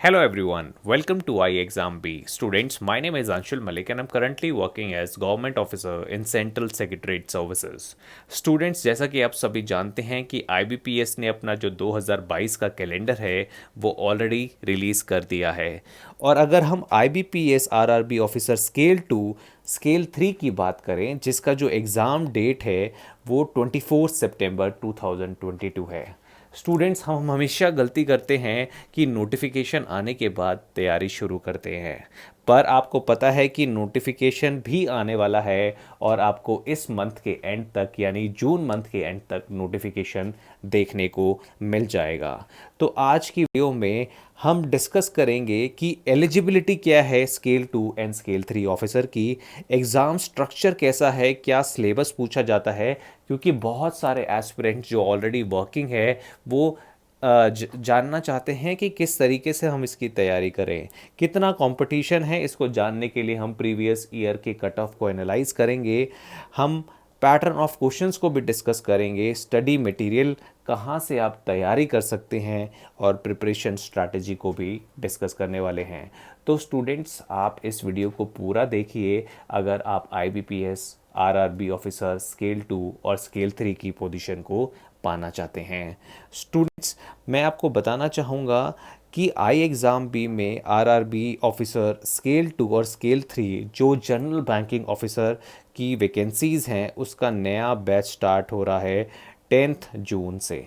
Hello everyone, welcome to iExamB. Students, my name is Anshul Malik and I'm currently working as government officer in Central Secretariat Services. Students, जैसा कि आप सभी जानते हैं कि IBPS ने अपना जो 2022 का कैलेंडर है वो ऑलरेडी रिलीज़ कर दिया है। और अगर हम IBPS RRB officer scale 2 scale 3 की बात करें जिसका जो एग्ज़ाम डेट है वो 24 सितंबर 2022 है। स्टूडेंट्स, हम हमेशा गलती करते हैं कि नोटिफिकेशन आने के बाद तैयारी शुरू करते हैं, पर आपको पता है कि नोटिफिकेशन भी आने वाला है और आपको इस मंथ के एंड तक यानी जून मंथ के एंड तक नोटिफिकेशन देखने को मिल जाएगा। तो आज की वीडियो में हम डिस्कस करेंगे कि एलिजिबिलिटी क्या है स्केल 2 एंड स्केल 3 ऑफिसर की, एग्ज़ाम स्ट्रक्चर कैसा है, क्या सिलेबस पूछा जाता है, क्योंकि बहुत सारे एस्पिरेंट्स जो ऑलरेडी वर्किंग है वो जानना चाहते हैं कि किस तरीके से हम इसकी तैयारी करें, कितना कंपटीशन है। इसको जानने के लिए हम प्रीवियस ईयर के कट ऑफ को एनालाइज करेंगे, हम पैटर्न ऑफ क्वेश्चंस को भी डिस्कस करेंगे, स्टडी मटेरियल कहाँ से आप तैयारी कर सकते हैं और प्रिपरेशन स्ट्रैटेजी को भी डिस्कस करने वाले हैं। तो स्टूडेंट्स, आप इस वीडियो को पूरा देखिए अगर आप IBPS RRB ऑफिसर स्केल 2 और स्केल 3 की पोजीशन को पाना चाहते हैं। स्टूडेंट्स, मैं आपको बताना चाहूँगा कि iExamB में RRB ऑफिसर स्केल 2 और स्केल 3 जो जनरल बैंकिंग ऑफिसर की वैकेंसीज़ हैं उसका नया बैच स्टार्ट हो रहा है 10th जून से,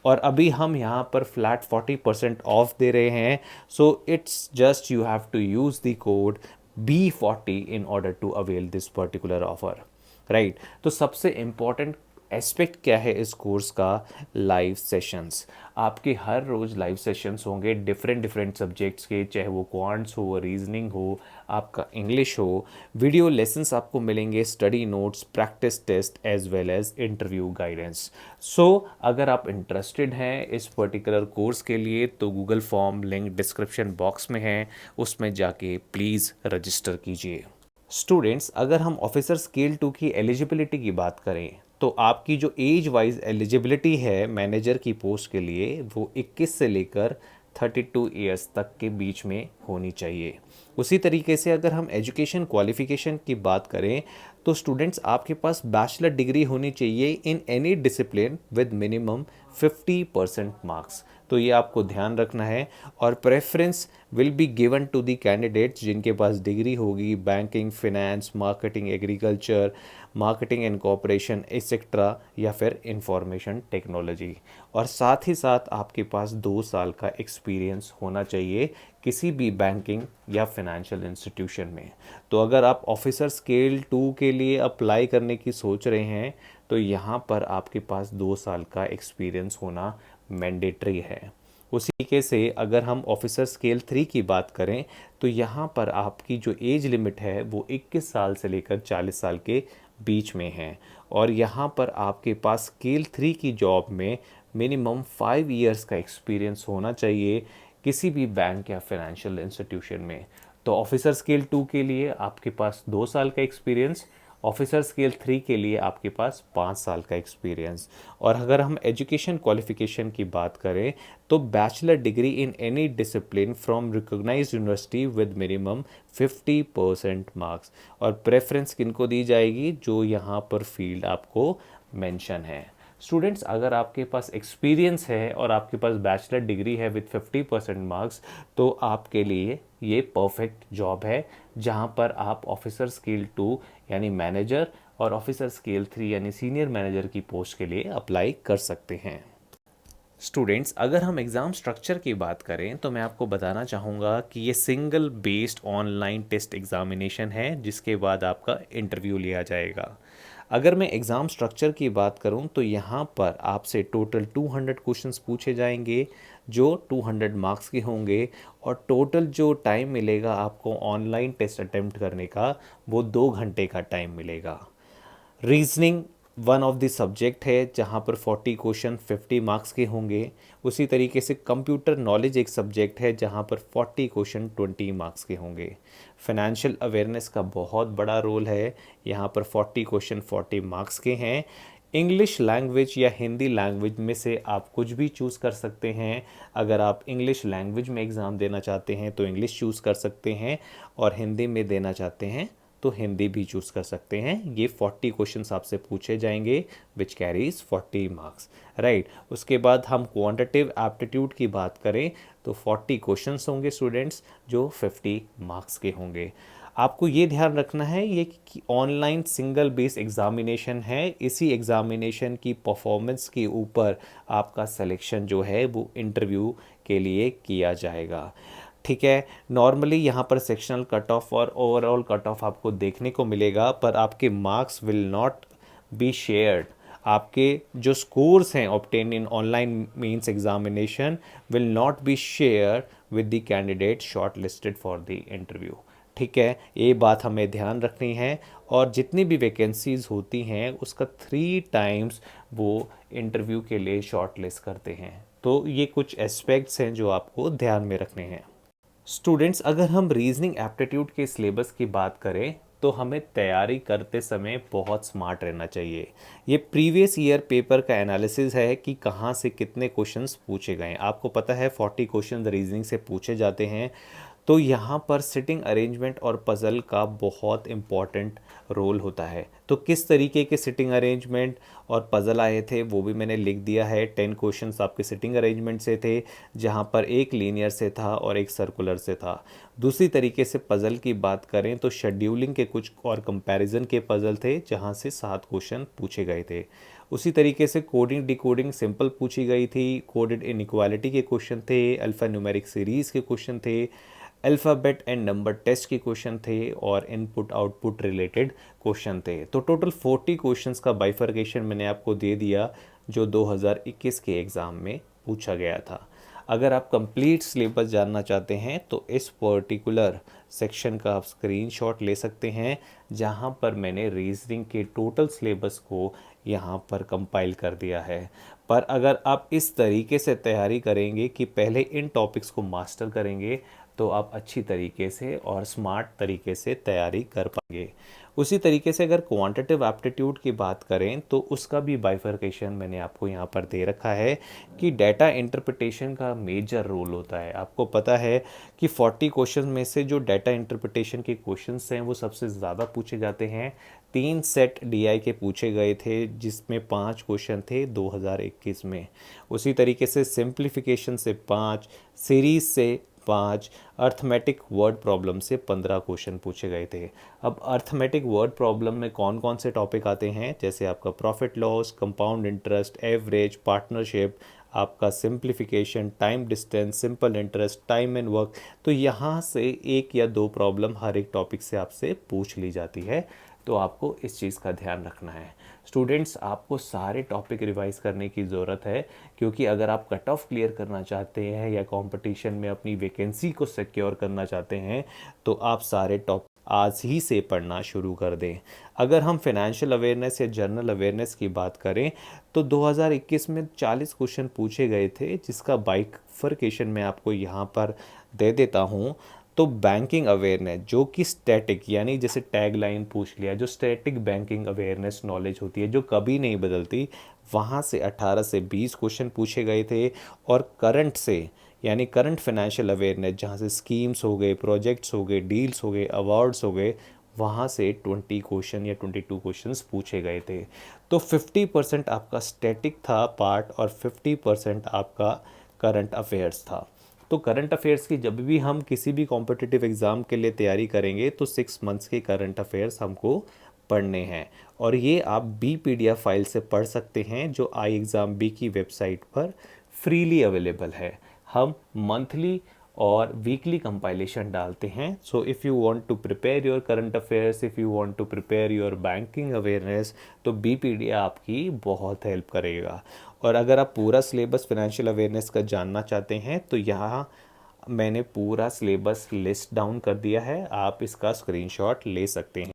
और अभी हम यहाँ पर फ्लैट 40% ऑफ दे रहे हैं। So it's just you have to use the code B40 in order to avail this particular offer, right. तो सबसे इम्पॉर्टेंट एस्पेक्ट क्या है इस कोर्स का? Live sessions. आपके हर रोज़ लाइव सेशंस होंगे डिफरेंट डिफरेंट सब्जेक्ट्स के, चाहे वो क्वांट्स हो, रीजनिंग हो, आपका इंग्लिश हो। वीडियो लेसन्स आपको मिलेंगे, study notes, practice test as well as interview guidance. So अगर आप इंटरेस्टेड हैं इस पर्टिकुलर कोर्स के लिए तो Google form link description box में है, उसमें जाके प्लीज़ रजिस्टर कीजिए। स्टूडेंट्स, अगर हम ऑफिसर स्केल 2 की एलिजिबिलिटी की बात करें तो आपकी जो एज वाइज एलिजिबिलिटी है मैनेजर की पोस्ट के लिए वो 21 से लेकर 32 ईयर्स तक के बीच में होनी चाहिए। उसी तरीके से अगर हम एजुकेशन क्वालिफिकेशन की बात करें तो स्टूडेंट्स आपके पास बैचलर डिग्री होनी चाहिए in any discipline with minimum 50% marks. तो ये आपको ध्यान रखना है, और preference will be given to the candidates जिनके पास डिग्री होगी banking, finance, marketing, agriculture, marketing and cooperation etcetera, या फिर इंफॉर्मेशन टेक्नोलॉजी। और साथ ही साथ आपके पास 2 साल का एक्सपीरियंस होना चाहिए किसी भी बैंकिंग या फिनेंशियल इंस्टीट्यूशन में। तो अगर आप ऑफिसर स्केल 2 के लिए अप्लाई करने की सोच रहे हैं तो यहाँ पर आपके पास 2 साल का एक्सपीरियंस होना मैंडेटरी है। उसी तरीके से अगर हम ऑफिसर स्केल 3 की बात करें तो यहाँ पर आपकी जो एज लिमिट है वो 21 साल से लेकर 40 साल के बीच में है, और यहाँ पर आपके पास स्केल 3 की जॉब में मिनिमम 5 इयर्स का एक्सपीरियंस होना चाहिए किसी भी बैंक या फाइनेंशियल इंस्टीट्यूशन में। तो ऑफिसर स्केल 2 के लिए आपके पास 2 साल का एक्सपीरियंस, ऑफिसर स्केल 3 के लिए आपके पास 5 साल का एक्सपीरियंस। और अगर हम एजुकेशन क्वालिफिकेशन की बात करें तो bachelor degree in any discipline from recognised university with minimum 50% marks. और प्रेफरेंस किनको दी जाएगी? जो यहाँ पर फील्ड आपको मेंशन है। स्टूडेंट्स, अगर आपके पास एक्सपीरियंस है और आपके पास बैचलर डिग्री है विद 50% मार्क्स तो आपके लिए ये परफेक्ट जॉब है जहां पर आप ऑफिसर स्केल 2 यानी मैनेजर और ऑफिसर स्केल 3 यानी सीनियर मैनेजर की पोस्ट के लिए अप्लाई कर सकते हैं। स्टूडेंट्स, अगर हम एग्ज़ाम स्ट्रक्चर की बात करें तो मैं आपको बताना चाहूँगा कि ये single based online test examination है जिसके बाद आपका इंटरव्यू लिया जाएगा। अगर मैं एग्ज़ाम स्ट्रक्चर की बात करूं तो यहाँ पर आपसे टोटल 200 क्वेश्चंस पूछे जाएंगे जो 200 मार्क्स के होंगे, और टोटल जो टाइम मिलेगा आपको ऑनलाइन टेस्ट अटेम्प्ट करने का वो 2 घंटे का टाइम मिलेगा। Reasoning one of the subject है जहाँ पर 40 क्वेश्चन 50 मार्क्स के होंगे। उसी तरीके से कंप्यूटर नॉलेज एक सब्जेक्ट है जहाँ पर 40 क्वेश्चन 20 मार्क्स के होंगे। फाइनेंशियल अवेयरनेस का बहुत बड़ा रोल है, यहाँ पर 40 क्वेश्चन 40 मार्क्स के हैं। इंग्लिश लैंग्वेज या हिंदी लैंग्वेज में से आप कुछ भी चूज़ कर सकते हैं। अगर आप इंग्लिश लैंग्वेज में एग्ज़ाम देना चाहते हैं तो इंग्लिश चूज़ कर सकते हैं, और हिंदी में देना चाहते हैं तो हिंदी भी चूज़ कर सकते हैं। ये 40 क्वेश्चंस आपसे पूछे जाएंगे विच कैरीज 40 मार्क्स, राइट। उसके बाद हम क्वांटिटेटिव एप्टीट्यूड की बात करें तो 40 क्वेश्चंस होंगे स्टूडेंट्स, जो 50 मार्क्स के होंगे। आपको ये ध्यान रखना है ये कि ऑनलाइन सिंगल बेस एग्जामिनेशन है। इसी एग्जामिनेशन की परफॉर्मेंस के ऊपर आपका सिलेक्शन जो है वो इंटरव्यू के लिए किया जाएगा, ठीक है। नॉर्मली यहाँ पर सेक्शनल कट ऑफ और ओवरऑल कट ऑफ आपको देखने को मिलेगा, पर आपके marks will not be shared. आपके जो स्कोर्स हैं obtain in online means examination will not be share with the candidate short listed for the interview, ठीक है। ये बात हमें ध्यान रखनी है। और जितनी भी वैकेंसीज़ होती हैं उसका 3 टाइम्स वो इंटरव्यू के लिए शॉर्ट लिस्ट करते हैं। तो ये कुछ एस्पेक्ट्स हैं जो आपको ध्यान में रखने हैं। स्टूडेंट्स, अगर हम रीजनिंग एप्टीट्यूड के सिलेबस की बात करें तो हमें तैयारी करते समय बहुत स्मार्ट रहना चाहिए। ये प्रीवियस ईयर पेपर का एनालिसिस है कि कहाँ से कितने क्वेश्चंस पूछे गए। आपको पता है 40 क्वेश्चन रीजनिंग से पूछे जाते हैं, तो यहाँ पर सिटिंग अरेंजमेंट और पज़ल का बहुत इम्पॉर्टेंट रोल होता है। तो किस तरीके के सिटिंग अरेंजमेंट और पज़ल आए थे वो भी मैंने लिख दिया है। 10 क्वेश्चंस आपके सिटिंग अरेंजमेंट से थे, जहाँ पर एक लीनियर से था और एक सर्कुलर से था। दूसरी तरीके से पज़ल की बात करें तो शेड्यूलिंग के कुछ और कंपैरिजन के पज़ल थे, जहाँ से 7 क्वेश्चन पूछे गए थे। उसी तरीके से कोडिंग डिकोडिंग सिंपल पूछी गई थी, कोडेड इनइक्वालिटी के क्वेश्चन थे, अल्फ़ा न्यूमेरिक सीरीज़ के क्वेश्चन थे, अल्फ़ाबेट एंड नंबर टेस्ट के क्वेश्चन थे, और इनपुट आउटपुट रिलेटेड क्वेश्चन थे। तो टोटल 40 क्वेश्चंस का बाइफर्केशन मैंने आपको दे दिया जो 2021 के एग्ज़ाम में पूछा गया था। अगर आप कंप्लीट सिलेबस जानना चाहते हैं तो इस पर्टिकुलर सेक्शन का आप स्क्रीनशॉट ले सकते हैं, जहां पर मैंने रीजनिंग के टोटल सिलेबस को यहां पर कंपाइल कर दिया है। पर अगर आप इस तरीके से तैयारी करेंगे कि पहले इन टॉपिक्स को मास्टर करेंगे तो आप अच्छी तरीके से और स्मार्ट तरीके से तैयारी कर पाएंगे। उसी तरीके से अगर क्वांटिटेटिव एप्टीट्यूड की बात करें तो उसका भी बाइफर्केशन मैंने आपको यहाँ पर दे रखा है कि डेटा इंटरप्रिटेशन का मेजर रोल होता है। आपको पता है कि 40 क्वेश्चन में से जो डेटा इंटरप्रिटेशन के क्वेश्चंस हैं वो सबसे ज़्यादा पूछे जाते हैं। 3 सेट डीआई के पूछे गए थे, जिसमें 5 क्वेश्चन थे 2021 में। उसी तरीके से सिंप्लीफिकेशन से 5, सीरीज से 5, अर्थमेटिक वर्ड प्रॉब्लम से 15 क्वेश्चन पूछे गए थे। अब अर्थमेटिक वर्ड प्रॉब्लम में कौन कौन से टॉपिक आते हैं, जैसे आपका profit loss, compound interest, average, partnership, आपका simplification, time distance, simple interest, time and work. तो यहाँ से 1 या 2 प्रॉब्लम हर एक टॉपिक से आपसे पूछ ली जाती है, तो आपको इस चीज़ का ध्यान रखना है। स्टूडेंट्स, आपको सारे टॉपिक रिवाइज करने की ज़रूरत है, क्योंकि अगर आप कट ऑफ क्लियर करना चाहते हैं या कंपटीशन में अपनी वैकेंसी को सिक्योर करना चाहते हैं तो आप सारे टॉपिक आज ही से पढ़ना शुरू कर दें। अगर हम फाइनेंशियल अवेयरनेस या जनरल अवेयरनेस की बात करें तो 2021 में 40 क्वेश्चन पूछे गए थे, जिसका बाइफर्केशन मैं आपको यहाँ पर दे देता हूँ। तो बैंकिंग अवेयरनेस जो कि स्टैटिक, यानी जैसे टैग लाइन पूछ लिया, जो स्टैटिक बैंकिंग अवेयरनेस नॉलेज होती है जो कभी नहीं बदलती, वहाँ से 18 से 20 क्वेश्चन पूछे गए थे। और करंट से, यानी करंट फाइनेंशियल अवेयरनेस, जहाँ से स्कीम्स हो गए, प्रोजेक्ट्स हो गए, डील्स हो गए, अवार्ड्स हो गए, वहाँ से 20 क्वेश्चन या 22 क्वेश्चंस पूछे गए थे। तो 50% आपका स्टैटिक था पार्ट और 50% आपका करंट अफेयर्स था। तो करंट अफेयर्स की जब भी हम किसी भी कॉम्पिटिटिव एग्ज़ाम के लिए तैयारी करेंगे तो 6 मंथ्स के करंट अफेयर्स हमको पढ़ने हैं, और ये आप BPDF फाइल से पढ़ सकते हैं जो iExamB की वेबसाइट पर फ्रीली अवेलेबल है। हम मंथली और वीकली कंपाइलेशन डालते हैं। So if you want to prepare your current affairs, if you want to prepare your banking awareness, तो BPDF आपकी बहुत हेल्प करेगा। और अगर आप पूरा सिलेबस फाइनेंशियल अवेयरनेस का जानना चाहते हैं तो यहाँ मैंने पूरा सिलेबस लिस्ट डाउन कर दिया है, आप इसका स्क्रीनशॉट ले सकते हैं।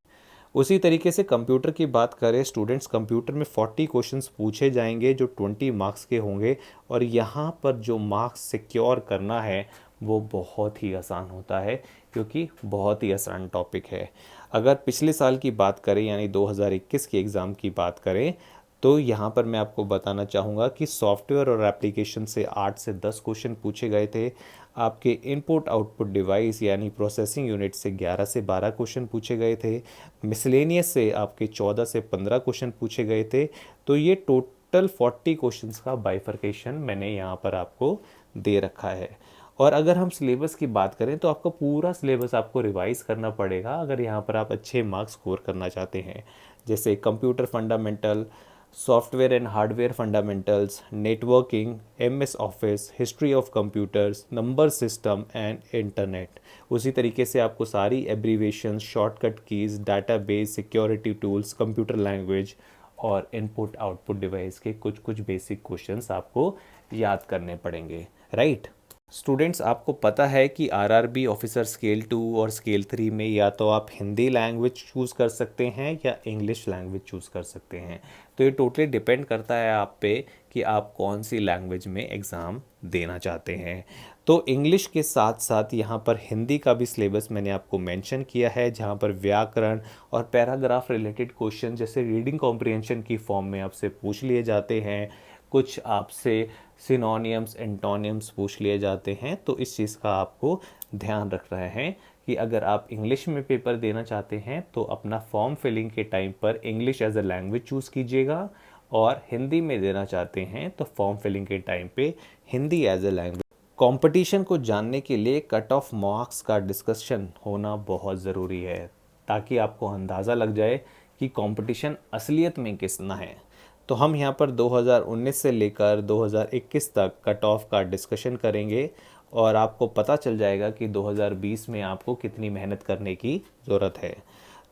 उसी तरीके से कंप्यूटर की बात करें स्टूडेंट्स, कंप्यूटर में 40 क्वेश्चंस पूछे जाएंगे जो 20 मार्क्स के होंगे, और यहाँ पर जो मार्क्स सिक्योर करना है वो बहुत ही आसान होता है, क्योंकि बहुत ही आसान टॉपिक है। अगर पिछले साल की बात करें यानी 2021 के एग्ज़ाम की बात करें तो यहाँ पर मैं आपको बताना चाहूँगा कि सॉफ्टवेयर और एप्लीकेशन से 8 से 10 क्वेश्चन पूछे गए थे। आपके इनपुट आउटपुट डिवाइस यानी प्रोसेसिंग यूनिट से 11 से 12 क्वेश्चन पूछे गए थे। मिसलेनियस से आपके 14 से 15 क्वेश्चन पूछे गए थे। तो ये टोटल 40 क्वेश्चंस का बाइफर्केशन मैंने यहाँ पर आपको दे रखा है। और अगर हम सिलेबस की बात करें तो आपका पूरा सिलेबस आपको रिवाइज करना पड़ेगा अगर यहाँ पर आप अच्छे मार्क्स स्कोर करना चाहते हैं। जैसे computer fundamental, software and hardware fundamentals, networking, MS office, history of computers, number system and internet. उसी तरीके से आपको सारी abbreviation, shortcut keys, database, security tools, computer language और इनपुट आउटपुट डिवाइस के कुछ कुछ बेसिक क्वेश्चंस आपको याद करने पड़ेंगे, राइट। स्टूडेंट्स, आपको पता है कि आरआरबी ऑफिसर स्केल 2 और स्केल 3 में या तो आप हिंदी लैंग्वेज चूज़ कर सकते हैं या इंग्लिश लैंग्वेज चूज़ कर सकते हैं। तो ये टोटली डिपेंड करता है आप पे कि आप कौन सी लैंग्वेज में एग्ज़ाम देना चाहते हैं। तो इंग्लिश के साथ साथ यहाँ पर हिंदी का भी सिलेबस मैंने आपको मेंशन किया है, जहाँ पर व्याकरण और पैराग्राफ रिलेटेड क्वेश्चन जैसे रीडिंग कॉम्प्रिहेंशन की फॉर्म में आपसे पूछ लिए जाते हैं। कुछ आपसे सिनोनियम्स, एंटोनियम्स पूछ लिए जाते हैं। तो इस चीज़ का आपको ध्यान रख रहे हैं कि अगर आप इंग्लिश में पेपर देना चाहते हैं तो अपना फॉर्म फिलिंग के टाइम पर English as a language choose कीजिएगा, और हिंदी में देना चाहते हैं तो फॉर्म फिलिंग के टाइम पे Hindi as a language. Competition को जानने के लिए कट ऑफ मार्क्स का डिस्कशन होना बहुत ज़रूरी है, ताकि आपको अंदाज़ा लग जाए कि कंपटीशन असलियत में कितना है। तो हम यहाँ पर 2019 से लेकर 2021 तक कट ऑफ का डिस्कशन करेंगे और आपको पता चल जाएगा कि 2020 में आपको कितनी मेहनत करने की ज़रूरत है।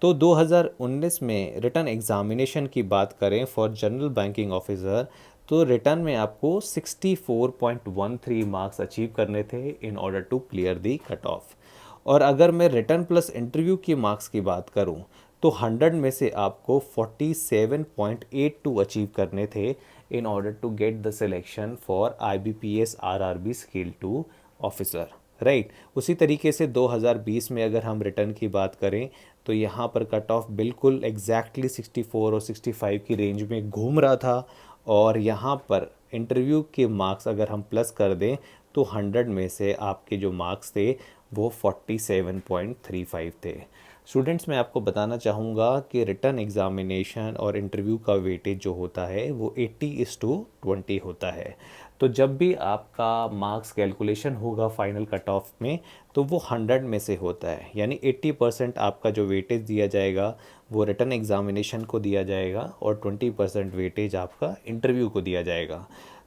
तो 2019 में रिटन एग्ज़ामिनेशन की बात करें फॉर जनरल बैंकिंग ऑफिसर, तो रिटर्न में आपको 64.13 मार्क्स अचीव करने थे in order to clear the cut off. और अगर मैं रिटर्न प्लस इंटरव्यू की मार्क्स की बात करूं तो 100 में से आपको 47.82 अचीव करने थे in order to get the selection for IBPS RRB scale 2 officer, right. उसी तरीके से 2020 में अगर हम रिटर्न की बात करें तो यहाँ पर कट ऑफ बिल्कुल एग्जैक्टली 64 और 65 की रेंज में घूम रहा था। और यहाँ पर इंटरव्यू के मार्क्स अगर हम प्लस कर दें तो 100 में से आपके जो मार्क्स थे वो 47.35 थे। स्टूडेंट्स, मैं आपको बताना चाहूँगा कि रिटन एग्ज़ामिनेशन और इंटरव्यू का वेटेज जो होता है वो 80:20 होता है। तो जब भी आपका मार्क्स कैलकुलेशन होगा फाइनल कट ऑफ में तो वो 100 में से होता है, यानी 80% आपका जो वेटेज दिया जाएगा वो रिटन एग्ज़ामिनेशन को दिया जाएगा और 20% वेटेज आपका इंटरव्यू को दिया जाएगा।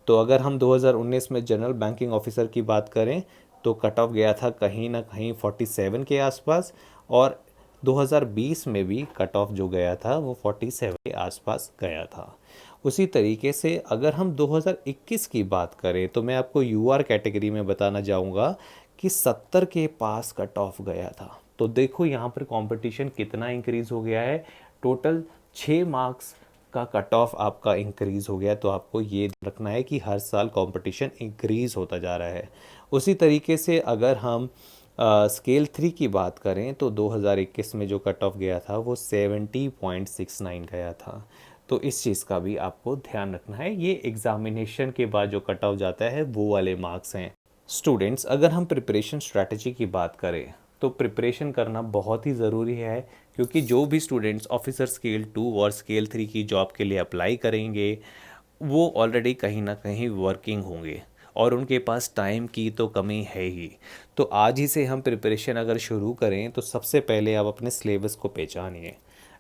तो अगर हम 2019 में जनरल बैंकिंग ऑफिसर की बात करें तो कट ऑफ गया था कहीं ना कहीं 47 के आसपास, और 2020 में भी कट ऑफ जो गया था वो 47 के आसपास गया था। उसी तरीके से अगर हम 2021 की बात करें तो मैं आपको यूआर कैटेगरी में बताना चाहूँगा कि 70 के पास कट ऑफ गया था। तो देखो यहाँ पर कंपटीशन कितना इंक्रीज हो गया है, टोटल 6 मार्क्स का कट ऑफ आपका इंक्रीज हो गया। तो आपको ये रखना है कि हर साल कंपटीशन इंक्रीज होता जा रहा है। उसी तरीके से अगर हम स्केल 3 की बात करें तो 2021 में जो कट ऑफ गया था वो 70.69 गया था। तो इस चीज़ का भी आपको ध्यान रखना है। ये एग्ज़ामिनेशन के बाद जो कट ऑफ जाता है वो वाले मार्क्स हैं। स्टूडेंट्स, अगर हम प्रिपरेशन स्ट्रैटेजी की बात करें तो प्रिपरेशन करना बहुत ही ज़रूरी है, क्योंकि जो भी स्टूडेंट्स ऑफिसर स्केल 2 और स्केल 3 की जॉब के लिए अप्लाई करेंगे वो ऑलरेडी कहीं ना कहीं वर्किंग होंगे और उनके पास टाइम की तो कमी है ही। तो आज ही से हम प्रिपरेशन अगर शुरू करें तो सबसे पहले आप अपने सिलेबस को पहचानिए,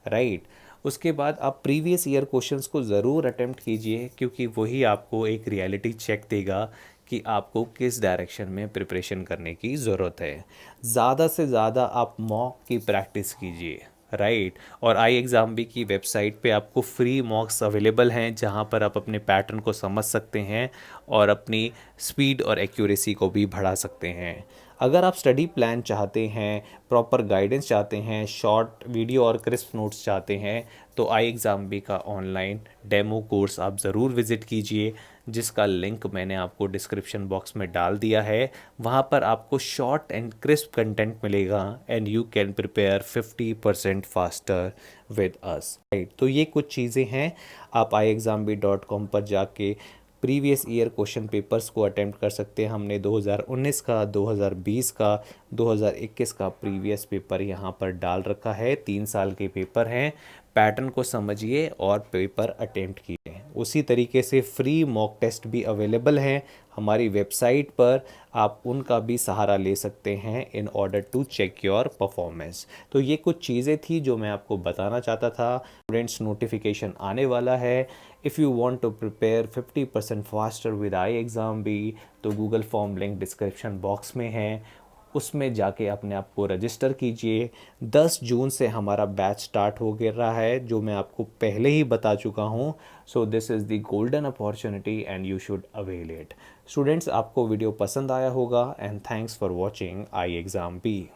राइट। उसके बाद आप प्रीवियस ईयर क्वेश्चंस को ज़रूर अटेम्प्ट कीजिए, क्योंकि वही आपको एक रियलिटी चेक देगा कि आपको किस डायरेक्शन में प्रिपरेशन करने की ज़रूरत है। ज़्यादा से ज़्यादा आप मॉक की प्रैक्टिस कीजिए, राइट। और आई एग्ज़ाम बी की वेबसाइट पे आपको फ्री मॉक्स अवेलेबल हैं, जहां पर आप अपने पैटर्न को समझ सकते हैं और अपनी स्पीड और एक्यूरेसी को भी बढ़ा सकते हैं। अगर आप स्टडी प्लान चाहते हैं, प्रॉपर गाइडेंस चाहते हैं, शॉर्ट वीडियो और क्रिस्प नोट्स चाहते हैं, तो आई एग्ज़ाम बी का ऑनलाइन डेमो कोर्स आप ज़रूर विज़िट कीजिए, जिसका लिंक मैंने आपको डिस्क्रिप्शन बॉक्स में डाल दिया है। वहाँ पर आपको शॉर्ट एंड क्रिस्प कंटेंट मिलेगा and you can prepare 50% faster with us, right. तो ये कुछ चीज़ें हैं। आप iexambee.com पर जाके प्रीवियस ईयर क्वेश्चन पेपर्स को अटेम्प्ट कर सकते हैं। हमने 2019 का, 2020 का, 2021 का प्रीवियस पेपर यहाँ पर डाल रखा है। 3 साल के पेपर हैं। पैटर्न को समझिए और पेपर अटेम्प्ट कीजिए। उसी तरीके से फ्री मॉक टेस्ट भी अवेलेबल हैं हमारी वेबसाइट पर, आप उनका भी सहारा ले सकते हैं in order to check your performance. तो ये कुछ चीज़ें थी जो मैं आपको बताना चाहता था। स्टूडेंट्स, नोटिफिकेशन आने वाला है। If you want to prepare 50% faster with I exam B, तो Google form link description box में है, उसमें जाके अपने आप को रजिस्टर कीजिए। 10 जून से हमारा बैच स्टार्ट हो गया रहा है, जो मैं आपको पहले ही बता चुका हूँ। So this is the golden opportunity and you should avail it. Students, आपको वीडियो पसंद आया होगा and thanks for watching I exam B.